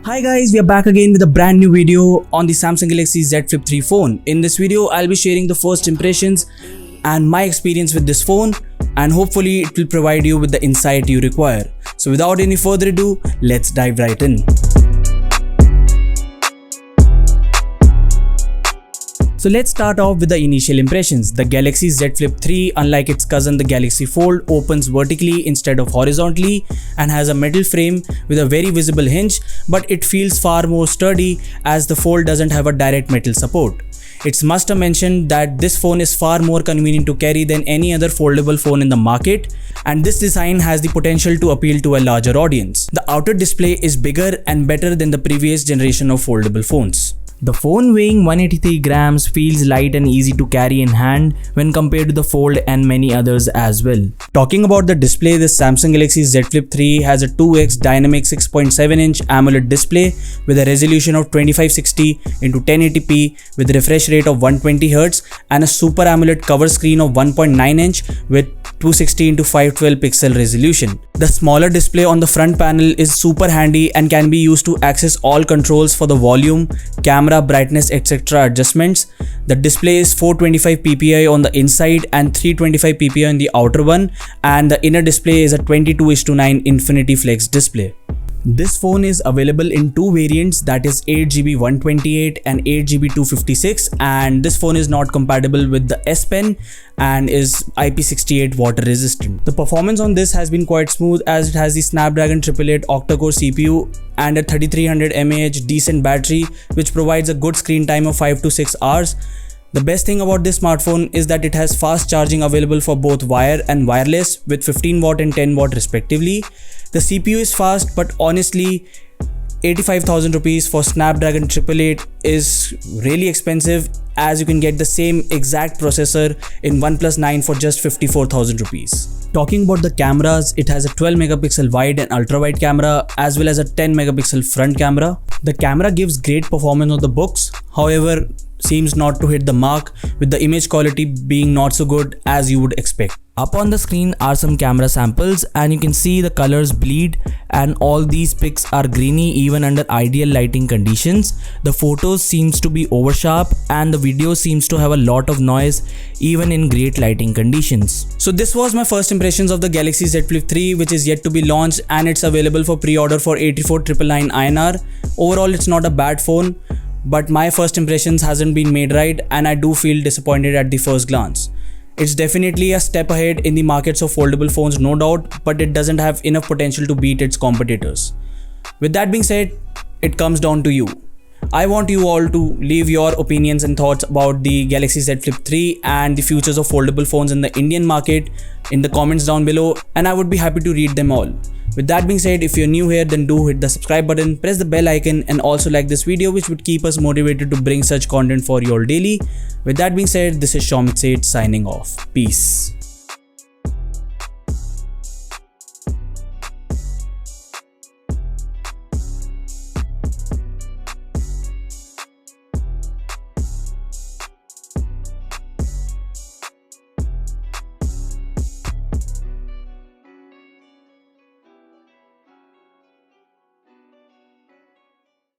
Hi guys, we are back again with a brand new video on the Samsung Galaxy Z Flip 3 phone. In this video, I'll be sharing the first impressions and my experience with this phone, and hopefully it will provide you with the insight you require. So without any further ado, let's dive right in. So let's start off with the initial impressions. The Galaxy Z Flip 3, unlike its cousin the Galaxy Fold, opens vertically instead of horizontally and has a metal frame with a very visible hinge, but it feels far more sturdy as the Fold doesn't have a direct metal support. It's must have mentioned that this phone is far more convenient to carry than any other foldable phone in the market, and this design has the potential to appeal to a larger audience. The outer display is bigger and better than the previous generation of foldable phones. The phone weighing 183 grams feels light and easy to carry in hand when compared to the Fold and many others as well. Talking about the display, the Samsung Galaxy Z Flip 3 has a 2x dynamic 6.7-inch AMOLED display with a resolution of 2560 x 1080p with refresh rate of 120Hz and a Super AMOLED cover screen of 1.9-inch with 260 x 512 pixel resolution. The smaller display on the front panel is super handy and can be used to access all controls for the volume, camera, brightness, etc. adjustments. The display is 425 ppi on the inside and 325 ppi on the outer one, and the inner display is a 22:9 Infinity Flex display. This phone is available in two variants, that is 8GB 128 and 8GB 256, and this phone is not compatible with the S Pen and is IP68 water resistant. The performance on this has been quite smooth as it has the Snapdragon 888 octa-core CPU and a 3300 mAh decent battery which provides a good screen time of 5 to 6 hours. The best thing about this smartphone is that it has fast charging available for both wire and wireless with 15 watt and 10 watt respectively. The CPU is fast, but honestly 85,000 rupees for Snapdragon 888 is really expensive, as you can get the same exact processor in OnePlus 9 for just 54,000 rupees. Talking about the cameras, it has a 12 megapixel wide and ultra wide camera as well as a 10 megapixel front camera. The camera gives great performance on the books, however seems not to hit the mark, with the image quality being not so good as you would expect. Up on the screen are some camera samples and you can see the colors bleed and all these pics are grainy even under ideal lighting conditions. The photos seems to be over sharp and the video seems to have a lot of noise even in great lighting conditions. So this was my first impressions of the Galaxy Z Flip 3, which is yet to be launched, and it's available for pre-order for 84,999 INR. Overall it's not a bad phone, but my first impressions hasn't been made right and I do feel disappointed at the first glance. It's definitely a step ahead in the markets of foldable phones, no doubt, but it doesn't have enough potential to beat its competitors. With that being said, it comes down to you. I want you all to leave your opinions and thoughts about the Galaxy Z Flip 3 and the futures of foldable phones in the Indian market in the comments down below, and I would be happy to read them all. With that being said, if you're new here, then do hit the subscribe button, press the bell icon and also like this video, which would keep us motivated to bring such content for you all daily. With that being said, this is Shomit Seth signing off. Peace.